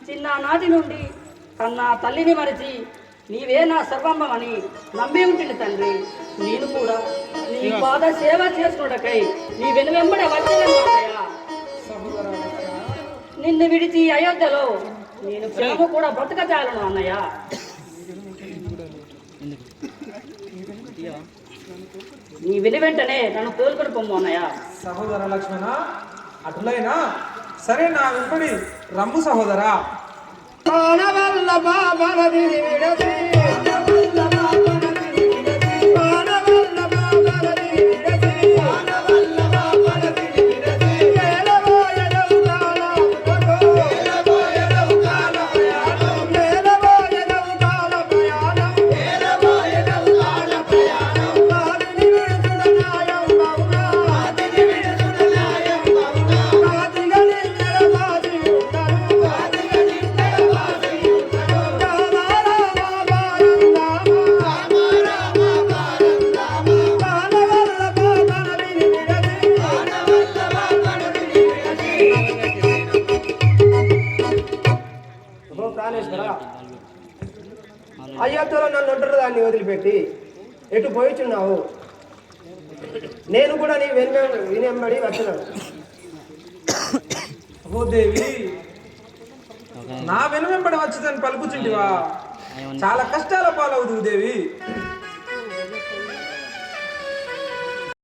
చిన్ననాటి నుండి కన్నా తల్లిని మరిచి నీవే నా సర్వమ్మని నమ్మి ఉంటుంది తండ్రి. నేను కూడా నీ పాద సేవ చేసుకున్నకై నీ వెనువెంబడి వచ్చేదన్నయ్యా. నిన్ను విడిచి అయోధ్యలో నేను ప్రేమ కూడా బ్రతకజాలను అన్నయ్య. నీ విని వెంటనే నన్ను తోలుకొని పొమ్ము అన్నయ్య. సహోదర లక్ష్మణ అటులైనా సరే, నా వెంబడి రమ్ము సహోదరా. ప్రాణేశ్వర, అయ్యత్తలో నన్ను ఒంటరి దాన్ని వదిలిపెట్టి ఎటు పోయిచున్నావు? నేను కూడా నీ వినెంబడి వచ్చినాను. ఓ దేవి, నా వెనువెంబడి వచ్చిందని పలుకుచుంటివా? చాలా కష్టాల పాలవుదు దేవి.